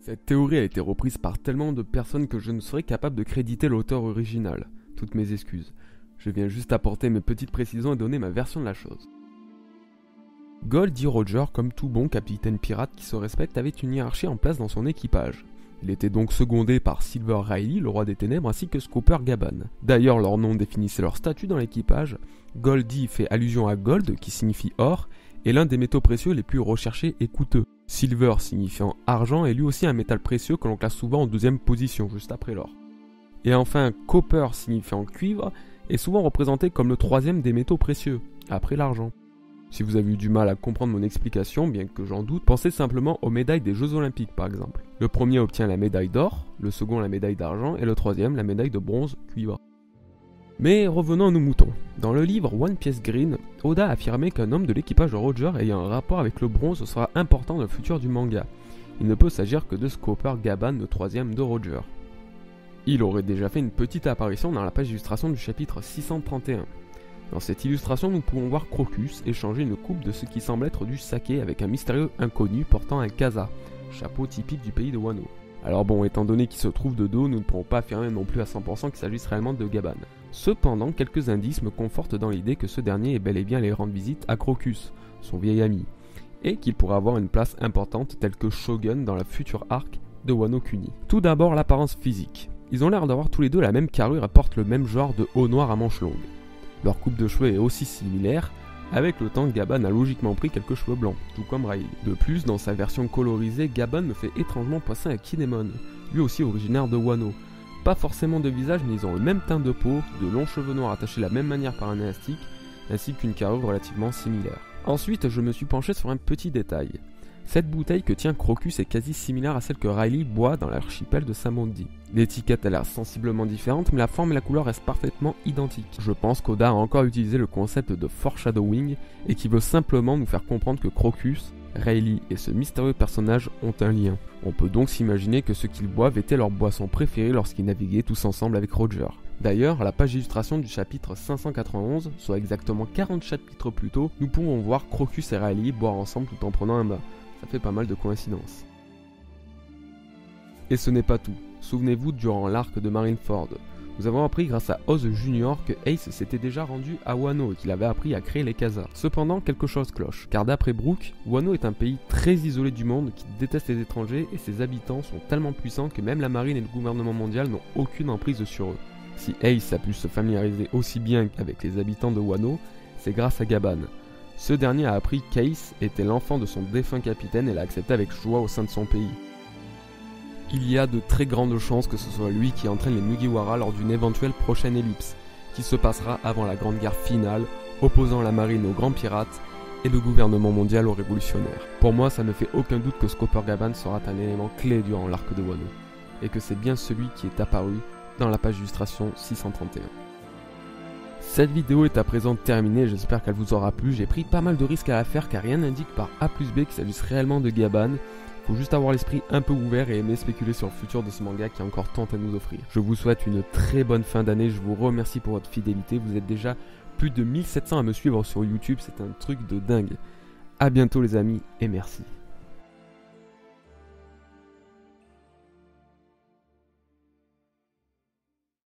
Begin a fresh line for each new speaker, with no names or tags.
Cette théorie a été reprise par tellement de personnes que je ne serais capable de créditer l'auteur original. Toutes mes excuses. Je viens juste apporter mes petites précisions et donner ma version de la chose. Goldie Roger, comme tout bon capitaine pirate qui se respecte, avait une hiérarchie en place dans son équipage. Il était donc secondé par Silver Riley, le roi des ténèbres, ainsi que Scooper Gaban. D'ailleurs, leur nom définissait leur statut dans l'équipage. Goldie fait allusion à gold, qui signifie or, et l'un des métaux précieux les plus recherchés et coûteux. Silver signifiant argent est lui aussi un métal précieux que l'on classe souvent en deuxième position, juste après l'or. Et enfin, copper signifiant cuivre est souvent représenté comme le troisième des métaux précieux, après l'argent. Si vous avez eu du mal à comprendre mon explication, bien que j'en doute, pensez simplement aux médailles des Jeux Olympiques par exemple. Le premier obtient la médaille d'or, le second la médaille d'argent et le troisième la médaille de bronze cuivre. Mais revenons à nos moutons. Dans le livre One Piece Green, Oda affirmait qu'un homme de l'équipage de Roger ayant un rapport avec le bronze sera important dans le futur du manga. Il ne peut s'agir que de Scooper Gaban, le troisième de Roger. Il aurait déjà fait une petite apparition dans la page d'illustration du chapitre 631. Dans cette illustration, nous pouvons voir Crocus échanger une coupe de ce qui semble être du saké avec un mystérieux inconnu portant un kaza, chapeau typique du pays de Wano. Alors bon, étant donné qu'il se trouve de dos, nous ne pourrons pas affirmer non plus à 100% qu'il s'agisse réellement de Gaban. Cependant, quelques indices me confortent dans l'idée que ce dernier est bel et bien allé rendre visite à Crocus, son vieil ami, et qu'il pourrait avoir une place importante telle que Shogun dans la future arc de Wano Kuni. Tout d'abord, l'apparence physique. Ils ont l'air d'avoir tous les deux la même carrure et portent le même genre de haut noir à manches longues. Leur coupe de cheveux est aussi similaire, avec le temps Gaban a logiquement pris quelques cheveux blancs, tout comme Riley. De plus, dans sa version colorisée, Gaban me fait étrangement penser à Kinemon, lui aussi originaire de Wano. Pas forcément de visage, mais ils ont le même teint de peau, de longs cheveux noirs attachés de la même manière par un élastique, ainsi qu'une carrure relativement similaire. Ensuite, je me suis penché sur un petit détail. Cette bouteille que tient Crocus est quasi similaire à celle que Riley boit dans l'archipel de Samondi. L'étiquette a l'air sensiblement différente, mais la forme et la couleur restent parfaitement identiques. Je pense qu'Oda a encore utilisé le concept de foreshadowing et qui veut simplement nous faire comprendre que Crocus, Riley et ce mystérieux personnage ont un lien. On peut donc s'imaginer que ce qu'ils boivent était leur boisson préférée lorsqu'ils naviguaient tous ensemble avec Roger. D'ailleurs, à la page d'illustration du chapitre 591, soit exactement 40 chapitres plus tôt, nous pouvons voir Crocus et Riley boire ensemble tout en prenant un bain. Ça fait pas mal de coïncidences. Et ce n'est pas tout. Souvenez-vous, durant l'arc de Marineford, nous avons appris grâce à Oz Junior que Ace s'était déjà rendu à Wano et qu'il avait appris à créer les Kazas. Cependant, quelque chose cloche, car d'après Brook, Wano est un pays très isolé du monde qui déteste les étrangers et ses habitants sont tellement puissants que même la marine et le gouvernement mondial n'ont aucune emprise sur eux. Si Ace a pu se familiariser aussi bien avec les habitants de Wano, c'est grâce à Gaban. Ce dernier a appris qu'Ace était l'enfant de son défunt capitaine et l'a accepté avec joie au sein de son pays. Il y a de très grandes chances que ce soit lui qui entraîne les Mugiwara lors d'une éventuelle prochaine ellipse, qui se passera avant la grande guerre finale, opposant la marine aux grands pirates et le gouvernement mondial aux révolutionnaires. Pour moi, ça ne fait aucun doute que Scooper Gaban sera un élément clé durant l'arc de Wano, et que c'est bien celui qui est apparu dans la page d'illustration 631. Cette vidéo est à présent terminée, j'espère qu'elle vous aura plu. J'ai pris pas mal de risques à la faire car rien n'indique par A plus B qu'il s'agisse réellement de Gaban. Faut juste avoir l'esprit un peu ouvert et aimer spéculer sur le futur de ce manga qui a encore tant à nous offrir. Je vous souhaite une très bonne fin d'année, je vous remercie pour votre fidélité. Vous êtes déjà plus de 1700 à me suivre sur YouTube, c'est un truc de dingue. A bientôt les amis et merci.